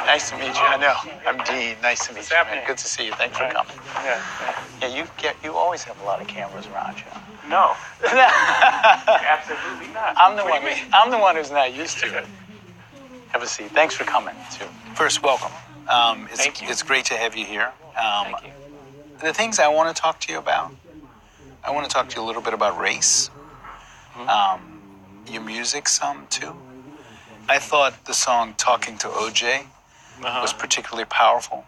Nice to meet you. I know. I'm Dean. Nice to meet What's you, happening? man. Good to see you. Thanks for coming. Yeah. You always have a lot of cameras around you. No, absolutely not. I'm the What one. do you mean? I'm the one who's not used to it. Have a seat. Thanks for coming too. First, welcome. Thank you. It's great to have you here. Thank you. The things I want to talk to you about. I want to talk to you a little bit about race. Your music, some too. I thought the song "Talking to OJ" was particularly powerful.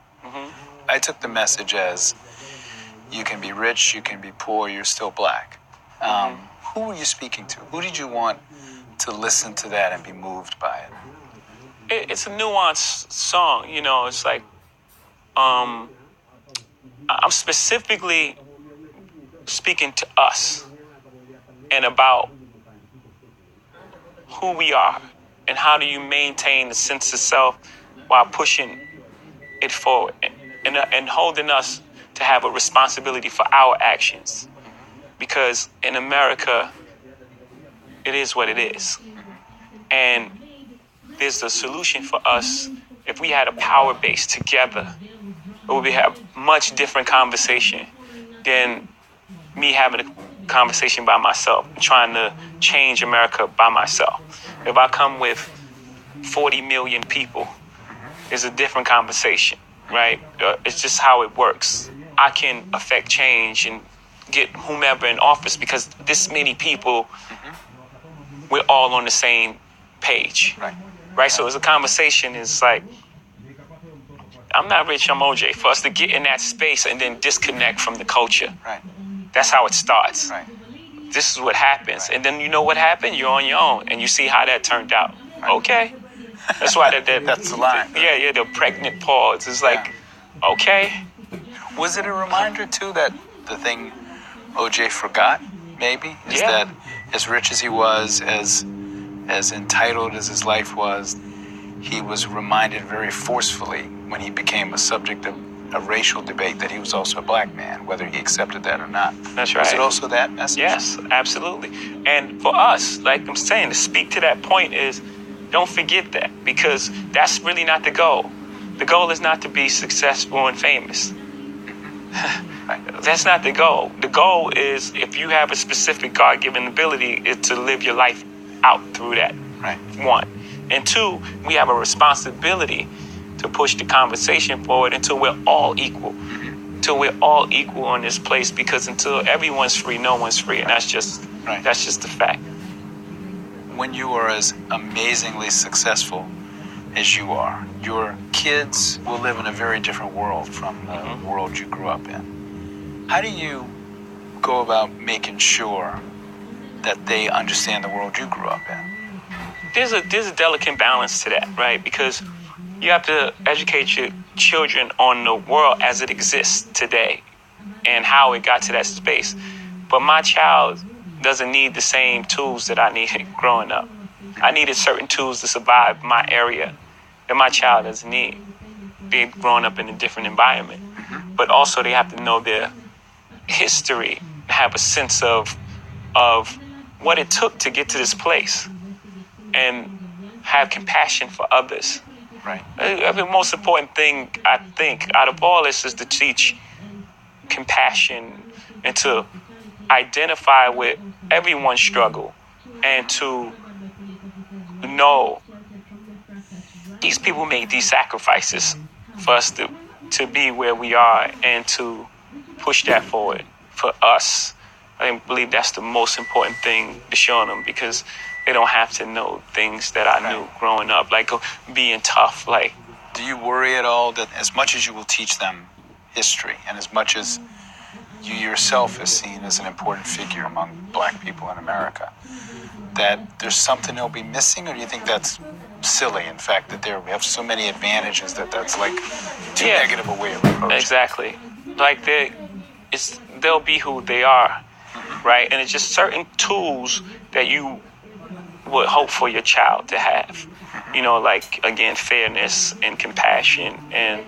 I took the message as you can be rich, you can be poor, you're still black. Who were you speaking to? Who did you want to listen to that and be moved by it? It's a nuanced song, you know. It's like I'm specifically speaking to us and about who we are and how do you maintain the sense of self while pushing it forward and holding us to have a responsibility for our actions. Because in America, it is what it is. And there's a solution for us. If we had a power base together, it would have much different conversation than me having a conversation by myself, trying to change America by myself. If I come with 40 million people, it's a different conversation, right? It's just how it works. I can affect change and get whomever in office because this many people, we're all on the same page, right? So as a conversation, it's like, I'm not rich, I'm OJ. For us to get in that space and then disconnect from the culture. Right. That's how it starts. Right. This is what happens. And then you know what happened? You're on your own. And you see how that turned out. Okay. That's why That's the line. Yeah, the pregnant pause. It's like, okay. Was it a reminder too that the thing OJ forgot, maybe, is that as rich as he was, as entitled as his life was, he was reminded very forcefully when he became a subject of a racial debate that he was also a black man, whether he accepted that or not. That's right. Was it also that message? Yes, absolutely. And for us, like I'm saying, to speak to that point is, don't forget that, because that's really not the goal. The goal is not to be successful and famous. That's not the goal. The goal is, if you have a specific God-given ability, is to live your life out through that. Right. One. And two, we have a responsibility to push the conversation forward until we're all equal. Until we're all equal in this place, because until everyone's free, no one's free. And that's just the fact. When you are as amazingly successful as you are, your kids will live in a very different world from the world you grew up in. How do you go about making sure that they understand the world you grew up in? There's a delicate balance to that, right? Because you have to educate your children on the world as it exists today and how it got to that space. But my child doesn't need the same tools that I needed growing up. I needed certain tools to survive my area that my child doesn't need. They're growing up in a different environment. But also they have to know their history, have a sense of what it took to get to this place, and have compassion for others. Right. The most important thing, I think, out of all this is to teach compassion and to identify with everyone's struggle and to know these people made these sacrifices for us to be where we are and to push that forward for us. I believe that's the most important thing to show them, because they don't have to know things that I knew growing up, like being tough. Like, do you worry at all that as much as you will teach them history and as much as you yourself is seen as an important figure among black people in America, that there's something they'll be missing? Or do you think that's silly, in fact, that we have so many advantages that's like too negative a way of approaching? Exactly. Like they'll be who they are, right? And it's just certain tools that you would hope for your child to have. You know, like, again, fairness and compassion and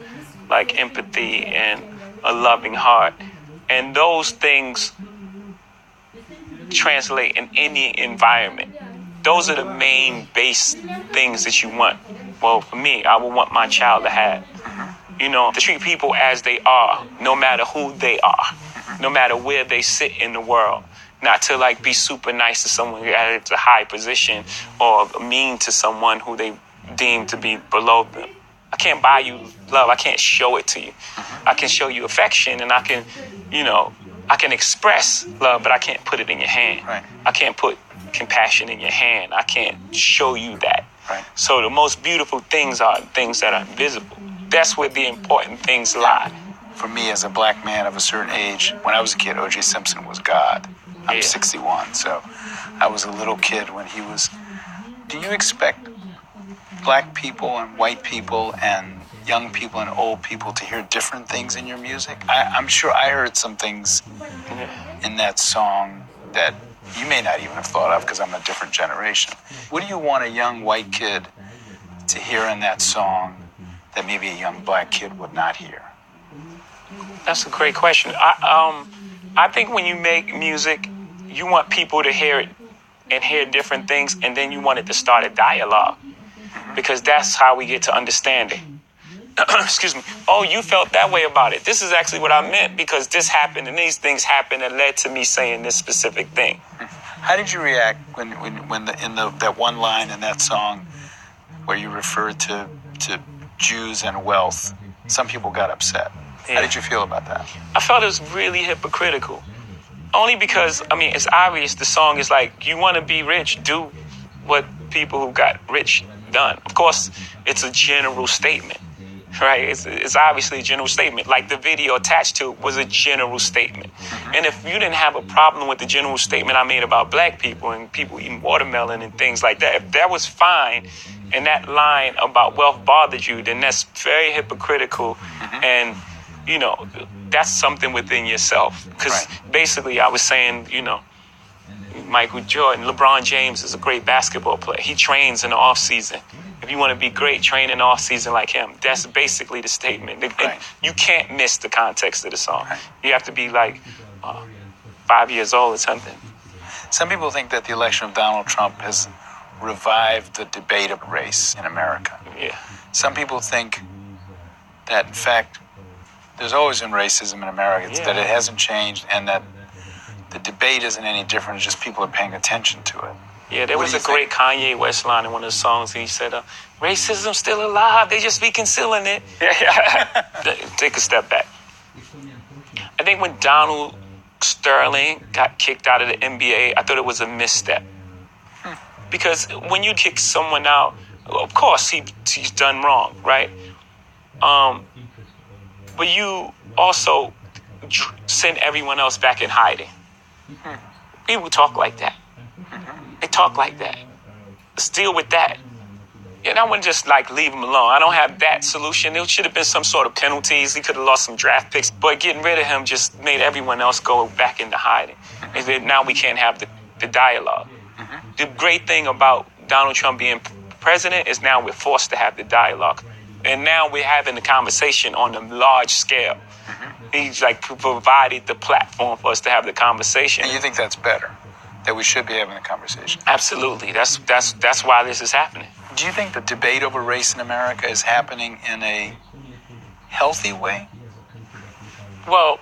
like empathy and a loving heart. And those things translate in any environment. Those are the main base things that you want. Well, for me, I would want my child to have, to treat people as they are, no matter who they are, no matter where they sit in the world. Not to like be super nice to someone at a high position or mean to someone who they deem to be below them. I can't buy you love. I can't show it to you. I can show you affection and I can, I can express love, but I can't put it in your hand. Right. I can't put compassion in your hand. I can't show you that. Right. So the most beautiful things are things that are invisible. That's where the important things lie. For me, as a black man of a certain age, when I was a kid, O.J. Simpson was God. I'm 61, so I was a little kid when he was. Do you expect black people and white people and young people and old people to hear different things in your music? I'm sure I heard some things in that song that you may not even have thought of because I'm a different generation. What do you want a young white kid to hear in that song that maybe a young black kid would not hear? That's a great question. I think when you make music, you want people to hear it and hear different things, and then you want it to start a dialogue, because that's how we get to understanding. Excuse me. Oh, you felt that way about it. This is actually what I meant because this happened and these things happened that led to me saying this specific thing. How did you react when that one line in that song where you referred to Jews and wealth? Some people got upset. Yeah. How did you feel about that? I felt it was really hypocritical. Only because, it's obvious the song is like, you want to be rich, do what people who got rich done. Of course, it's a general statement, right? It's obviously a general statement. Like the video attached to it was a general statement. And if you didn't have a problem with the general statement I made about black people and people eating watermelon and things like that, if that was fine and that line about wealth bothered you, then that's very hypocritical. And that's something within yourself. Because basically I was saying, Michael Jordan, LeBron James is a great basketball player. He trains in the off season. If you want to be great, train in the off season like him. That's basically the statement. And you can't miss the context of the song. You have to be like 5 years old or something. Some people think that the election of Donald Trump has revived the debate of race in America. Yeah. Some people think that, in fact, there's always been racism in America, that it hasn't changed, and that the debate isn't any different, it's just people are paying attention to it. Yeah, there was a great Kanye West line in one of the songs. He said, racism's still alive, they just be concealing it. Take a step back. I think when Donald Sterling got kicked out of the NBA, I thought it was a misstep. Because when you kick someone out, of course he's done wrong, right? But you also send everyone else back in hiding. People talk like that. They talk like that. Let's deal with that. And I wouldn't just leave him alone. I don't have that solution. There should have been some sort of penalties. He could have lost some draft picks. But getting rid of him just made everyone else go back into hiding. And then now we can't have the dialogue. The great thing about Donald Trump being president is now we're forced to have the dialogue. And now we're having the conversation on a large scale. He's provided the platform for us to have the conversation. And you think that's better? That we should be having a conversation? Absolutely. That's why this is happening. Do you think the debate over race in America is happening in a healthy way? Well,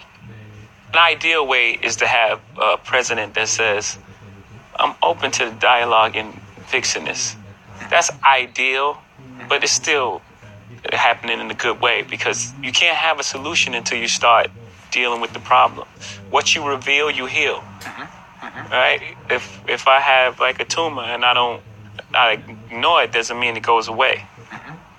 an ideal way is to have a president that says, I'm open to the dialogue and fixing this. That's ideal, but it's still happening in a good way, because you can't have a solution until you start dealing with the problem. What you reveal, you heal. Right? If I have a tumor and I ignore it, doesn't mean it goes away.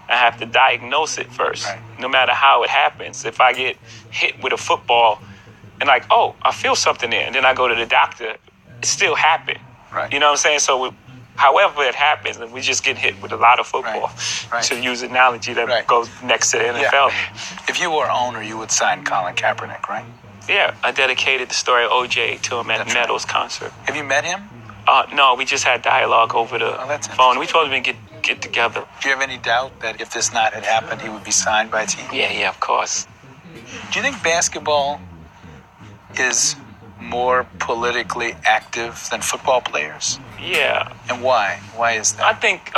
I have to diagnose it first, no matter how it happens. If I get hit with a football and I feel something there, and then I go to the doctor, it still happened. Right. You know what I'm saying? So however it happens, and we just get hit with a lot of football, to use an analogy that goes next to the NFL. If you were owner, you would sign Colin Kaepernick, right? Yeah, I dedicated the story of OJ to him at Meadows concert. Have you met him? No, we just had dialogue over the phone. We told him to get together. Do you have any doubt that if this not had happened, he would be signed by a team? Yeah, of course. Do you think basketball is more politically active than football players? Yeah. And why? Why is that? I think,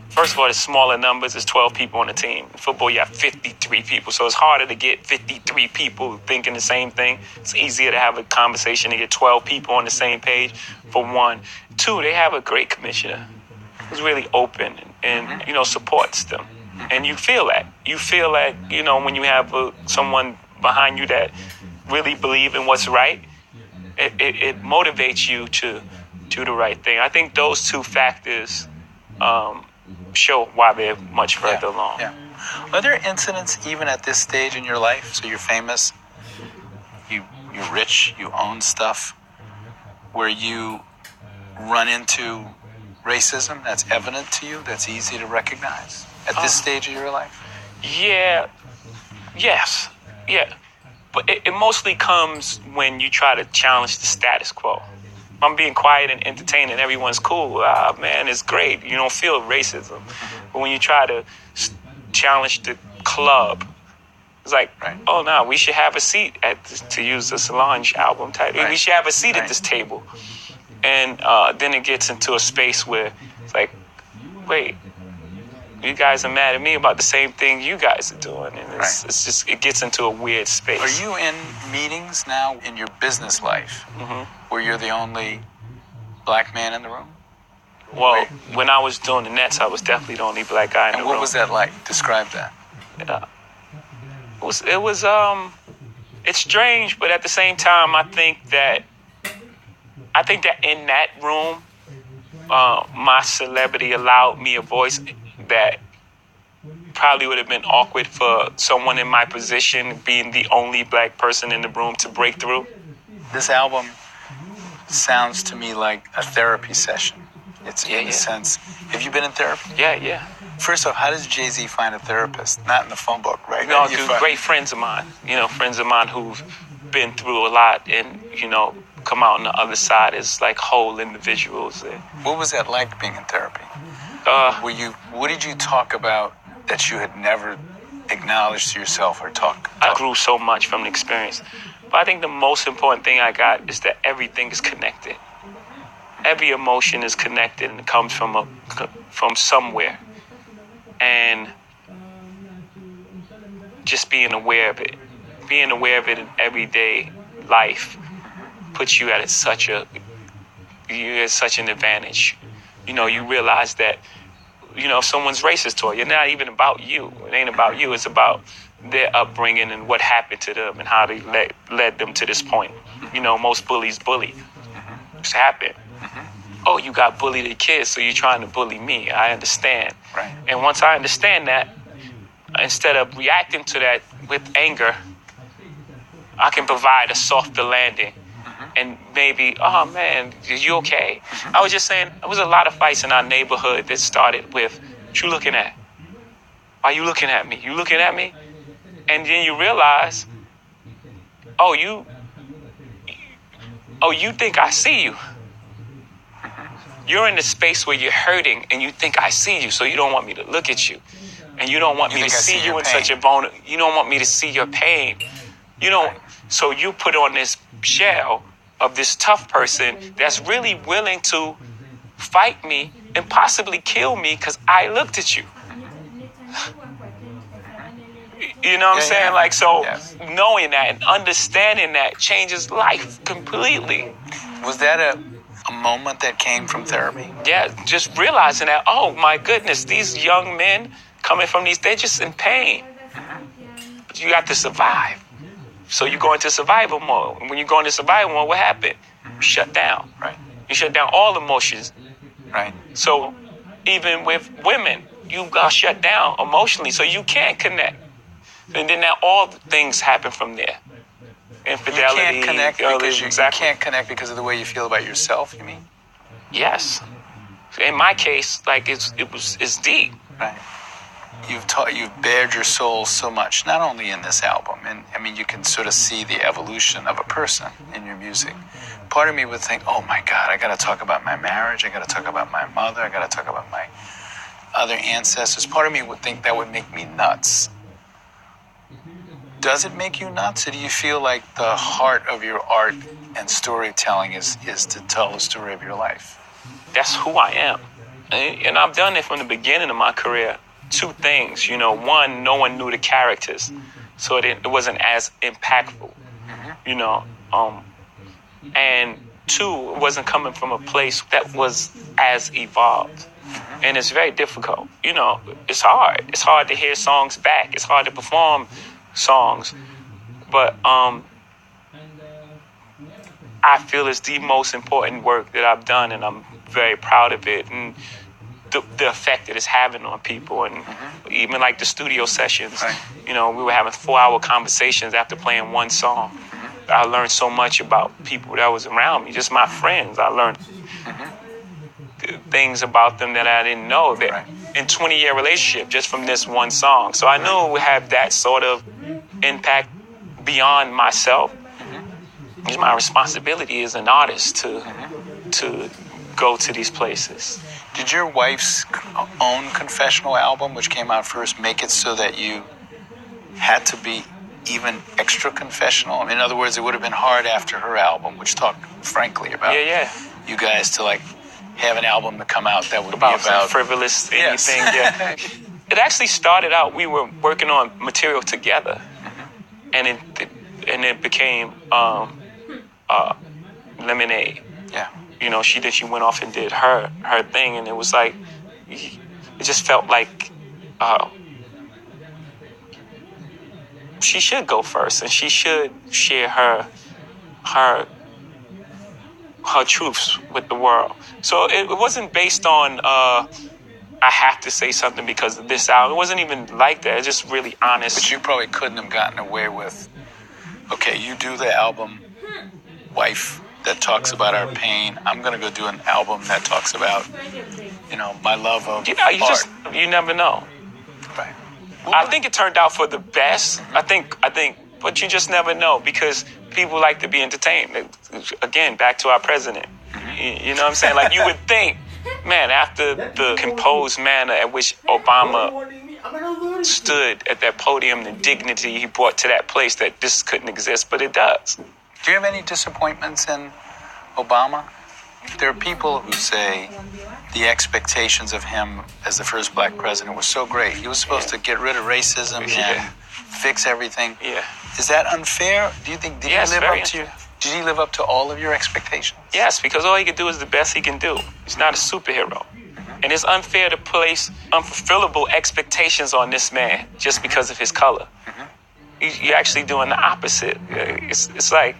first of all, there's smaller numbers. There's 12 people on the team. In football, you have 53 people. So it's harder to get 53 people thinking the same thing. It's easier to have a conversation to get 12 people on the same page, for one. Two, they have a great commissioner who's really open and supports them. And you feel that. You feel that, when you have someone behind you that really believe in what's right, it motivates you to do the right thing. I think those two factors show why they're much further along. Yeah. Are there incidents even at this stage in your life? So you're famous, you're rich, you own stuff, where you run into racism that's evident to you, that's easy to recognize at this stage of your life? Yeah. Yes. Yeah. But it mostly comes when you try to challenge the status quo. I'm being quiet and entertaining. Everyone's cool. Man, it's great. You don't feel racism. But when you try to challenge the club, it's like, oh, no, we should have a seat to use the Solange album title. We should have a seat at this table. And then it gets into a space where it's like, wait, you guys are mad at me about the same thing you guys are doing. And it's just, it gets into a weird space. Are you in meetings now in your business life where you're the only black man in the room? Well, when I was doing the Nets, I was definitely the only black guy in the room. And what was that like? Describe that. It was it's strange, but at the same time, I think that in that room, my celebrity allowed me a voice that probably would have been awkward for someone in my position, being the only black person in the room, to break through. This album sounds to me like a therapy session. It's in a sense. Have you been in therapy? Yeah. First off, how does Jay-Z find a therapist? Not in the phone book, right? No, dude, great friends of mine. Friends of mine who've been through a lot and, come out on the other side as like whole individuals. What was that like, being in therapy? What did you talk about that you had never acknowledged to yourself or talk? I grew so much from the experience. But I think the most important thing I got is that everything is connected. Every emotion is connected and it comes from somewhere. And just being aware of it. Being aware of it in everyday life puts you at such an advantage. You realize that, if someone's racist toward you, it's not even about you. It ain't about you. It's about their upbringing and what happened to them and how they led them to this point. Most bullies bully. It's happened. Oh, you got bullied as a kid, so you're trying to bully me. I understand. Right. And once I understand that, instead of reacting to that with anger, I can provide a softer landing. And maybe, oh man, are you okay? I was just saying, there was a lot of fights in our neighborhood that started with, what you looking at? Why you looking at me? You looking at me? And then you realize, you think I see you. You're in the space where you're hurting and you think I see you, so you don't want me to look at you. And you don't want me to see you in such a vulnerable, you don't want me to see your pain. So you put on this shell of this tough person that's really willing to fight me and possibly kill me because I looked at you. You know what I'm saying? Like, so knowing that and understanding that changes life completely. Was that a moment that came from therapy? Yeah, just realizing that, oh my goodness, these young men coming from they're just in pain. But you got to survive. So you go into survival mode. And when you go into survival mode, what happened? You shut down. Right. You shut down all emotions. Right. So even with women, you got shut down emotionally, so you can't connect. And then now all things happen from there. Infidelity. You can't connect because exactly. You can't connect because of the way you feel about yourself, you mean? Yes. In my case, like it's deep. Right. You've bared your soul so much, not only in this album, and I mean, you can sort of see the evolution of a person in your music. Part of me would think, oh my God, I got to talk about my marriage. I got to talk about my mother. I got to talk about my other ancestors. Part of me would think that would make me nuts. Does it make you nuts, or do you feel like the heart of your art and storytelling is to tell the story of your life? That's who I am. And I've done it from the beginning of my career. Two things, you know. One, no one knew the characters, so it wasn't as impactful, you know. And two, it wasn't coming from a place that was as evolved. And it's very difficult. You know, it's hard. It's hard to hear songs back. It's hard to perform songs. But I feel it's the most important work that I've done, and I'm very proud of it. And the effect that it's having on people. And even like the studio sessions, you know, we were having 4-hour conversations after playing one song. I learned so much about people that was around me, just my friends. I learned things about them that I didn't know that in 20-year relationship just from this one song. So I knew it would have that sort of impact beyond myself. It's my responsibility as an artist to go to these places. Did your wife's own confessional album, which came out first, make it so that you had to be even extra confessional? I mean, in other words, it would have been hard after her album, which talked frankly about you guys, to like have an album to come out that would be about frivolous anything. Yeah. It actually started out, we were working on material together, and it became Lemonade. Yeah. You know, she went off and did her thing, and it was like, it just felt like she should go first, and she should share her truths with the world. So it wasn't based on I have to say something because of this album. It wasn't even like that. It's just really honest. But you probably couldn't have gotten away with, okay, you do the album, wife, that talks about our pain. I'm going to go do an album that talks about, you know, my love of art. You never know. Right. Well, I think it turned out for the best. I think, but you just never know, because people like to be entertained. Again, back to our president. You know what I'm saying? Like, you would think, man, after the composed manner at which Obama stood at that podium, the dignity he brought to that place, that this couldn't exist, but it does. Do you have any disappointments in Obama? There are people who say the expectations of him as the first black president was so great. He was supposed to get rid of racism and fix everything. Yeah. Is that unfair? Do you think did he live up to all of your expectations? Yes, because all he could do is the best he can do. He's not a superhero. And it's unfair to place unfulfillable expectations on this man just because of his color. You're actually doing the opposite. It's like,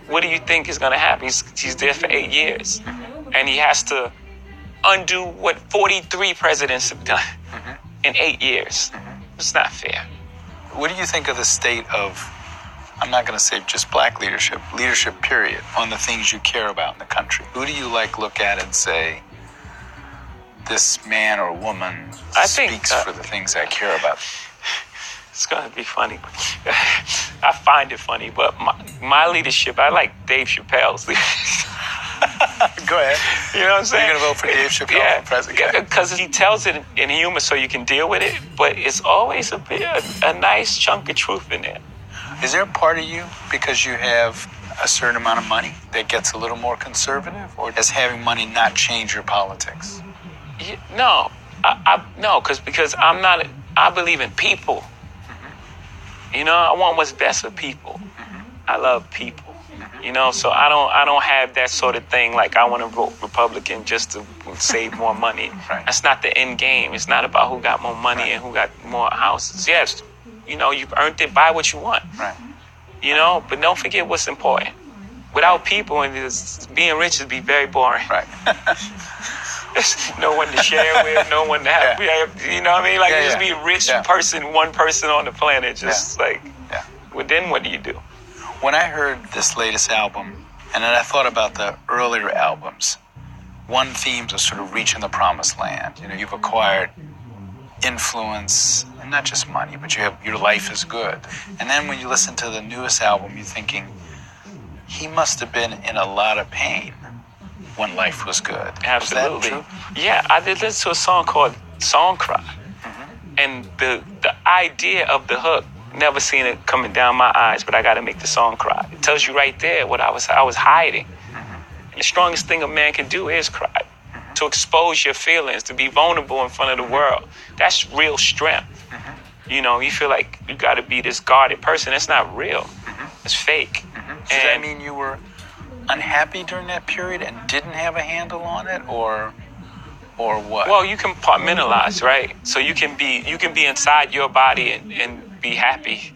what do you think is going to happen? He's there for 8 years. And he has to undo what 43 presidents have done in 8 years. It's not fair. What do you think of the state of, I'm not going to say just black leadership period, on the things you care about in the country? Who do you look at and say, this man or woman speaks for the things I care about? It's going to be funny. I find it funny, but my leadership, I like Dave Chappelle's leadership. Go ahead. You know what I'm saying? You're going to vote for Dave Chappelle for president? Because he tells it in humor so you can deal with it, but it's always a nice chunk of truth in there. Is there a part of you, because you have a certain amount of money, that gets a little more conservative? Or does having money not change your politics? No. No, because I believe in people. You know, I want what's best for people. I love people. You know, so I don't have that sort of thing like I want to vote Republican just to save more money. Right. That's not the end game. It's not about who got more money and who got more houses. Yes, you know, you've earned it. Buy what you want. Right. You know, but don't forget what's important. Without people, and being rich would be very boring. Right. No one to share with, no one to have. You know what I mean? Like, just be a rich person, one person on the planet. Just well, then what do you do? When I heard this latest album, and then I thought about the earlier albums, one theme was sort of reaching the promised land. You know, you've acquired influence, and not just money, but your life is good. And then when you listen to the newest album, you're thinking, he must have been in a lot of pain when life was good. Absolutely. Is that true? Yeah, I did listen to a song called Song Cry. And the idea of the hook Never seen it coming down my eyes, but I got to make the song cry. It tells you right there what I was hiding. And the strongest thing a man can do is cry. To expose your feelings, to be vulnerable in front of the world. That's real strength. You know, you feel like you got to be this guarded person. That's not real. It's fake. Does that mean you were unhappy during that period and didn't have a handle on it, or what? Well, you compartmentalize, right? So you can be inside your body and be happy,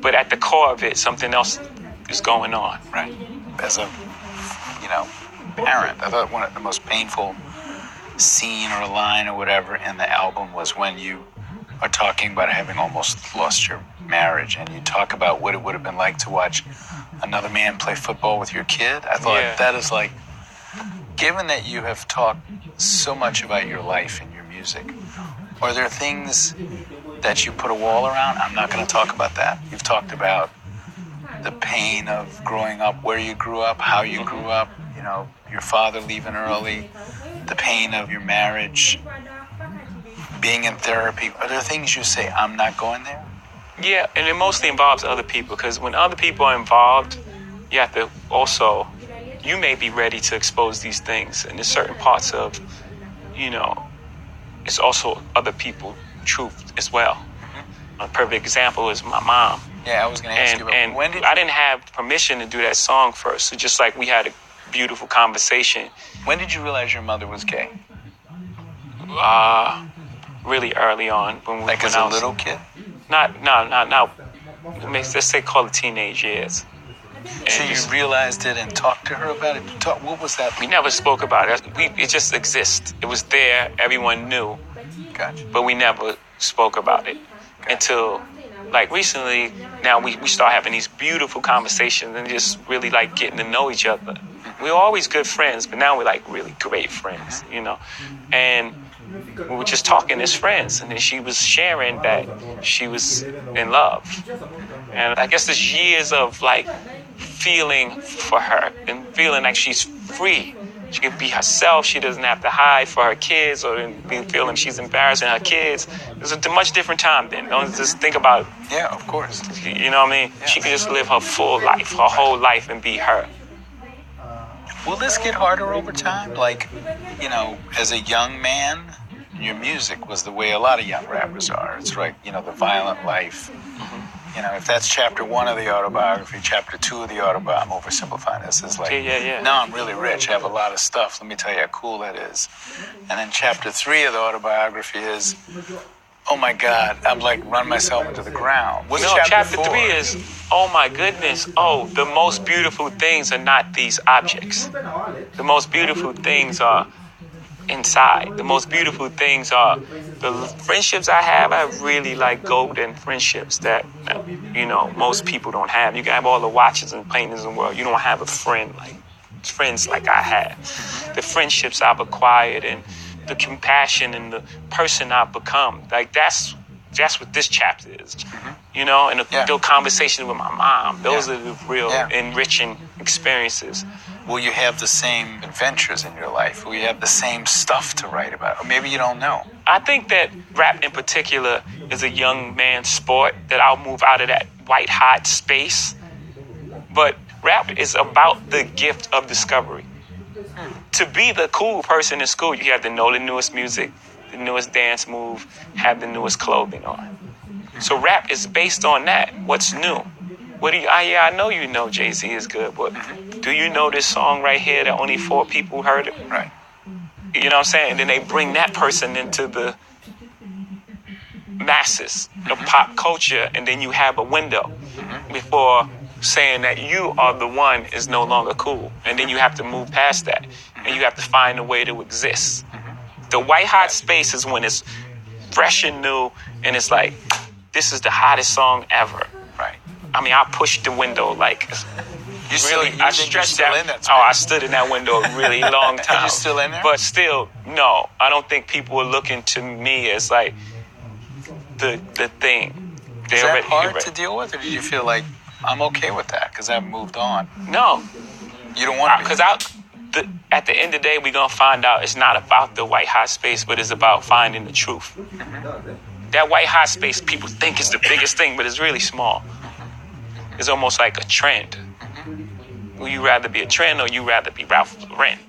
but at the core of it, something else is going on. Right. As a, parent, I thought one of the most painful scene or line or whatever in the album was when you are talking about having almost lost your marriage, and you talk about what it would have been like to watch another man play football with your kid. I thought that is like, given that you have talked so much about your life and your music, are there things that you put a wall around? I'm not going to talk about that. You've talked about the pain of growing up, where you grew up, how you grew up, your father leaving early, the pain of your marriage, being in therapy. Are there things you say, I'm not going there? Yeah, and it mostly involves other people, because when other people are involved, you have to also, you may be ready to expose these things. And there's certain parts of, it's also other people truth as well. A perfect example is my mom. Yeah, I was going to ask you about and I didn't have permission to do that song first. So just like we had a beautiful conversation. When did you realize your mother was gay? Really early on. When as a little kid? Not. Let's say call it teenage years. So you realized it and talked to her about it? What was that? We never spoke about it. It just exists. It was there. Everyone knew. Gotcha. But we never spoke about it until, like, recently. Now we start having these beautiful conversations and just really, like, getting to know each other. We were always good friends, but now we're, like, really great friends, And we were just talking as friends, and then she was sharing that she was in love. And I guess there's years of, like, feeling for her and feeling like she's free. She can be herself. She doesn't have to hide for her kids or be feeling she's embarrassing her kids. It's a much different time then. Don't just think about it. Yeah, of course. You know what I mean? Yeah. She can just live her full life, her whole life, and be her. Will this get harder over time? Like, as a young man, your music was the way a lot of young rappers are. It's right, the violent life. If that's chapter 1 of the autobiography, chapter 2 of the autobiography, I'm oversimplifying this. It's like, now I'm really rich, I have a lot of stuff. Let me tell you how cool that is. And then chapter 3 of the autobiography is, oh my God, I'm like run myself into the ground. What's chapter 3 is, oh my goodness, the most beautiful things are not these objects. The most beautiful things are inside. The most beautiful things are the friendships I have. I have really like golden friendships that, most people don't have. You can have all the watches and paintings in the world. You don't have friends like I have. The friendships I've acquired and the compassion and the person I've become. Like that's what this chapter is. And the conversations with my mom. Those are the real enriching experiences. Will you have the same adventures in your life? Will you have the same stuff to write about? Or maybe you don't know. I think that rap in particular is a young man's sport, that I'll move out of that white hot space. But rap is about the gift of discovery. To be the cool person in school, you have to know the newest music, the newest dance move, have the newest clothing on. So rap is based on that. What's new? I know you know Jay-Z is good, but do you know this song right here that only 4 people heard it? Right. You know what I'm saying? And then they bring that person into the masses of pop culture, and then you have a window before saying that you are the one is no longer cool. And then you have to move past that, and you have to find a way to exist. The white hot space is when it's fresh and new, and it's like, this is the hottest song ever. Right. I mean, I pushed the window like I stretched that. I stood in that window a really long time. Are you still in there? But still, no. I don't think people are looking to me as like the thing. Is that hard to deal with, or did you feel like I'm okay with that because I've moved on? No. You don't want to be? Because at the end of the day, we're going to find out it's not about the white hot space, but it's about finding the truth. that white hot space people think is the biggest thing, but it's really small. It's almost like a trend. Will you rather be a trend or you rather be Ralph Lauren?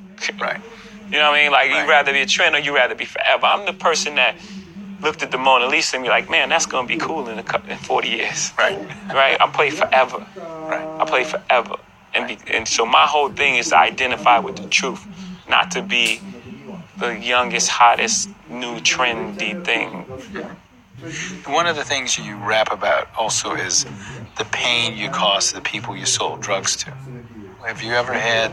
Right. You know what I mean? Like, Right. you rather be a trend or you rather be forever. I'm the person that looked at the Mona Lisa and be like, man, that's going to be cool in 40 years. Right. Right? I play forever. Right. I play forever. And so my whole thing is to identify with the truth, not to be the youngest, hottest, new trendy thing. One of the things you rap about also is the pain you caused the people you sold drugs to. Have you ever had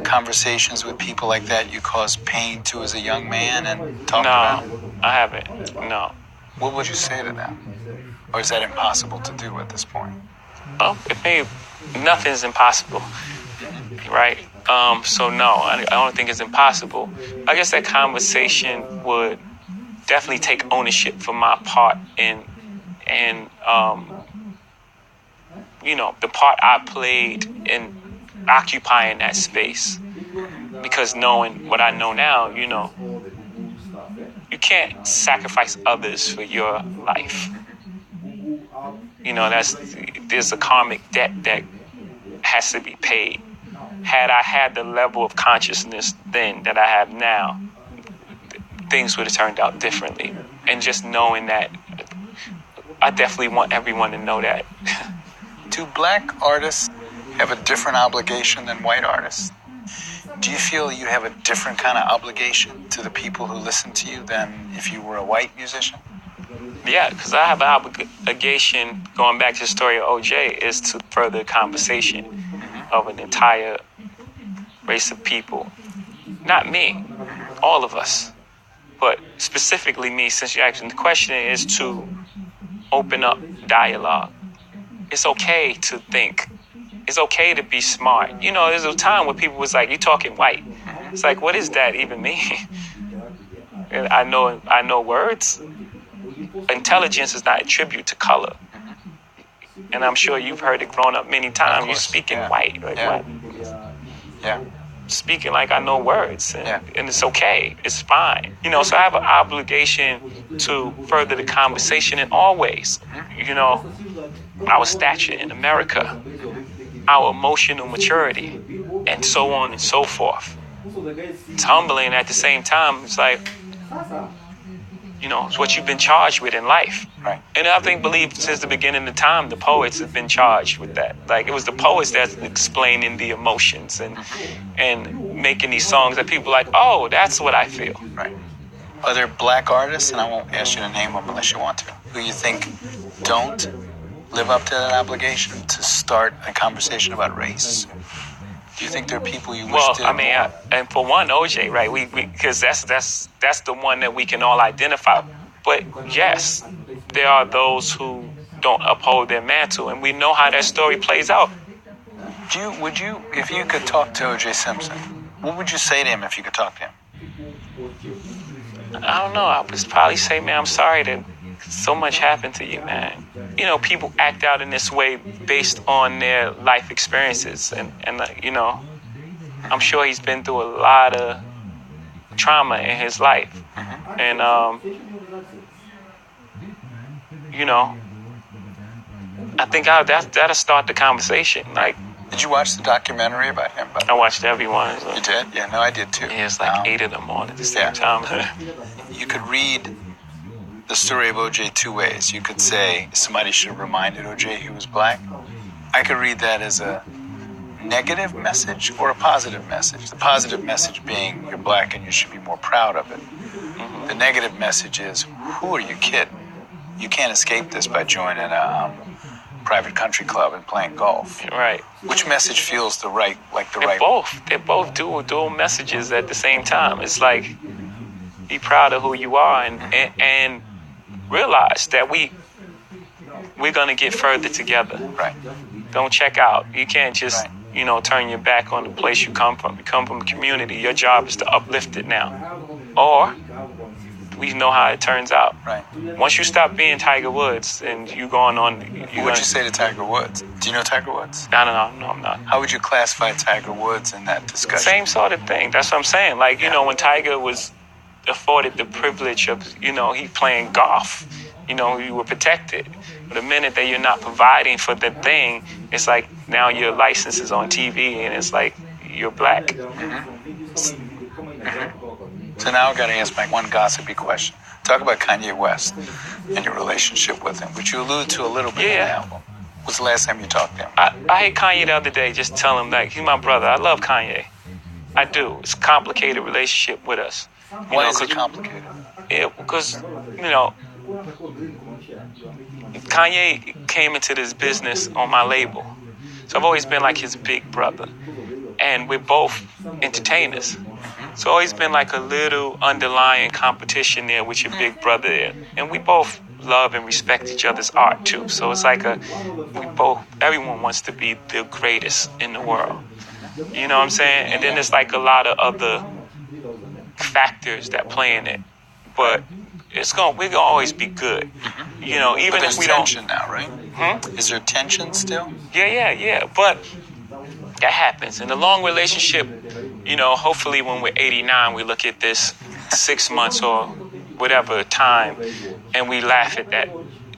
conversations with people like that you caused pain to as a young man and talked about it? No, I haven't. No. What would you say to them? Or is that impossible to do at this point? Oh, nothing's impossible, right? So no, I don't think it's impossible. I guess that conversation would definitely take ownership for my part in the part I played in occupying that space. Because knowing what I know now, you can't sacrifice others for your life. There's a karmic debt that has to be paid. Had I had the level of consciousness then that I have now, things would have turned out differently. And just knowing that, I definitely want everyone to know that. Do black artists have a different obligation than white artists? Do you feel you have a different kind of obligation to the people who listen to you than if you were a white musician? Yeah, because I have an obligation, going back to the story of OJ, is to further the conversation of an entire race of people. Not me, all of us. But specifically me, since you're asking the question, is to open up dialogue. It's okay to think. It's okay to be smart. There's a time when people was like, you talking white. It's like, what does that even mean? And I know words. Intelligence is not a tribute to color. And I'm sure you've heard it growing up many times. You're speaking white. Like, what? Yeah. Speaking like I know words. And it's okay. It's fine. So I have an obligation to further the conversation in all ways. Our stature in America, our emotional maturity, and so on and so forth. It's humbling at the same time. It's like, it's what you've been charged with in life. Right. And I believe since the beginning of time, the poets have been charged with that. Like, it was the poets that's explaining the emotions and making these songs that people are like, oh, that's what I feel. Right. Are there black artists, and I won't ask you to name them unless you want to, who you think don't live up to that obligation to start a conversation about race? Do you think there are people you wish to? Well, I mean, and for one, OJ, right? We because that's the one that we can all identify. But yes, there are those who don't uphold their mantle, and we know how that story plays out. Would you, if you could talk to O.J. Simpson, what would you say to him if you could talk to him? I don't know. I would probably say, man, I'm sorry that so much happened to you, man. People act out in this way based on their life experiences. And I'm sure he's been through a lot of trauma in his life. And, I think that'll start the conversation. Like, did you watch the documentary about him? I watched everyone. So. You did? Yeah, no, I did too. Yeah, it's like 8 of them on at the same time. You could read the story of OJ two ways. You could say somebody should have reminded OJ he was black. I could read that as a negative message or a positive message. The positive message being you're black and you should be more proud of it. The negative message is, who are you kidding? You can't escape this by joining a private country club and playing golf. Right. Which message feels the right? They're both dual messages at the same time. It's like, be proud of who you are and realize that we're gonna get further together. Right. Don't check out. You can't just turn your back on the place you come from. You come from a community. Your job is to uplift it now. Or we know how it turns out. Right. Once you stop being Tiger Woods and you going on... What would you say to Tiger Woods? Do you know Tiger Woods? No, I'm not. How would you classify Tiger Woods in that discussion? Same sort of thing. That's what I'm saying. Like, when Tiger was afforded the privilege of, he playing golf you were protected. But the minute that you're not providing for the thing, it's like now your license is on TV and it's like you're black. So now I've got to ask my one gossipy question. Talk about Kanye West and your relationship with him, which you alluded to a little bit in the album. When's the last time you talked to him? I hate Kanye the other day, just tell him, like, he's my brother. I love Kanye. I do. It's a complicated relationship with us. Why is it complicated? Yeah, because, Kanye came into this business on my label. So I've always been like his big brother. And we're both entertainers. So always been like a little underlying competition there with your big brother there. And we both love and respect each other's art too. So it's like everyone wants to be the greatest in the world. You know what I'm saying? And then there's like a lot of other factors that play in it. But we're gonna always be good. Even if we don't. There's tension now, right? Is there tension still? Yeah. But that happens. In a long relationship, hopefully when we're 89, we look at this 6 months or whatever time and we laugh at that.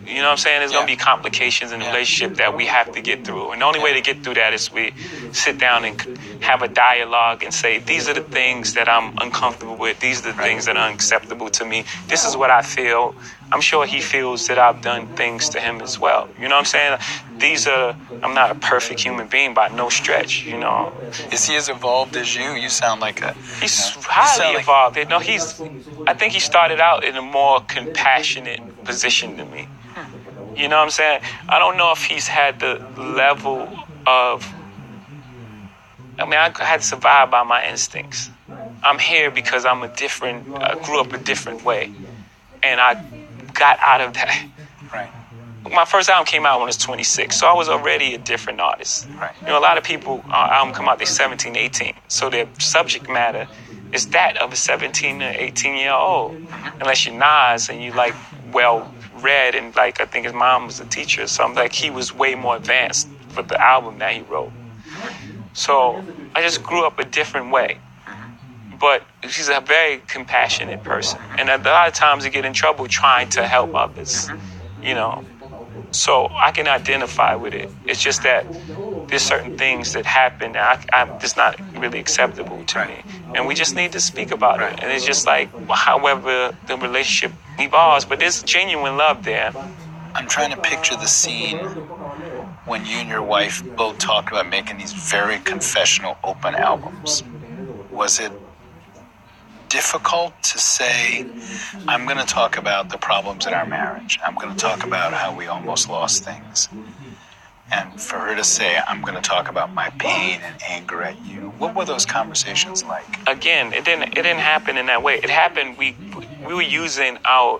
You know what I'm saying? There's going to be complications in the relationship that we have to get through. And the only way to get through that is we sit down and have a dialogue and say, these are the things that I'm uncomfortable with. These are the things that are unacceptable to me. This is what I feel. I'm sure he feels that I've done things to him as well. You know what I'm saying? I'm not a perfect human being by no stretch, Is he as evolved as you? You sound like He's highly evolved. I think he started out in a more compassionate position than me. You know what I'm saying? I don't know if he's had the level of... I had to survive by my instincts. I'm here because I grew up a different way. And I got out of that. Right. My first album came out when I was 26, so I was already a different artist. Right. A lot of people, album come out, they're 17, 18. So their subject matter is that of a 17 or 18-year-old. Unless you're Nas and you well-read and I think his mom was a teacher or something. He was way more advanced for the album that he wrote. So I just grew up a different way. But she's a very compassionate person. And a lot of times I get in trouble trying to help others, So I can identify with it. It's just that there's certain things that happen that it's not really acceptable to me. And we just need to speak about it. And it's just like, however the relationship evolves, but there's genuine love there. I'm trying to picture the scene when you and your wife both talked about making these very confessional, open albums. Was it difficult to say, I'm going to talk about the problems in our marriage. I'm going to talk about how we almost lost things. And for her to say, I'm going to talk about my pain and anger at you. What were those conversations like? Again, it didn't happen in that way. It happened, we were using our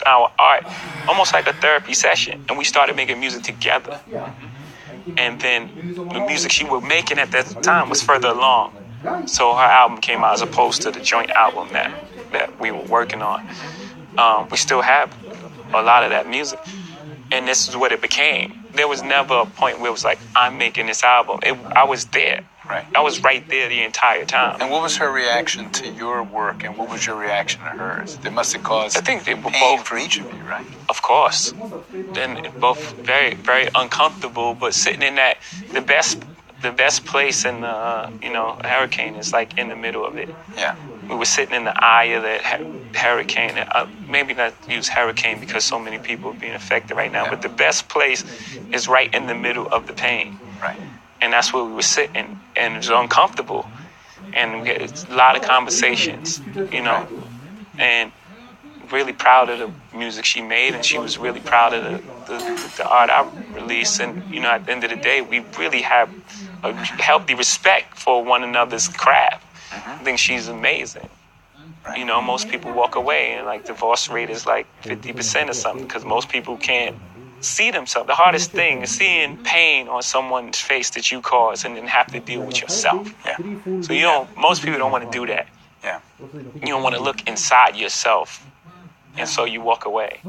art almost like a therapy session. And we started making music together. And then the music she was making at that time was further along. So her album came out as opposed to the joint album that we were working on. We still have a lot of that music. And this is what it became. There was never a point where it was like, I'm making this album. I was there. Right. I was right there the entire time. And what was her reaction to your work and what was your reaction to hers? It must have caused pain for each of you, right? Of course. And both very, very uncomfortable, but sitting in the best place in the, hurricane is in the middle of it. Yeah. We were sitting in the eye of that hurricane. Maybe not use hurricane because so many people are being affected right now, but the best place is right in the middle of the pain. Right. And that's where we were sitting, and it was uncomfortable. And we had a lot of conversations, and really proud of the music she made, and she was really proud of the art I released. And, at the end of the day, we really have a healthy respect for one another's craft. I think she's amazing. Right. Most people walk away and divorce rate is 50% or something because most people can't see themselves. The hardest thing is seeing pain on someone's face that you caused and then have to deal with yourself. Yeah. So most people don't want to do that. Yeah. You don't want to look inside yourself. And so you walk away.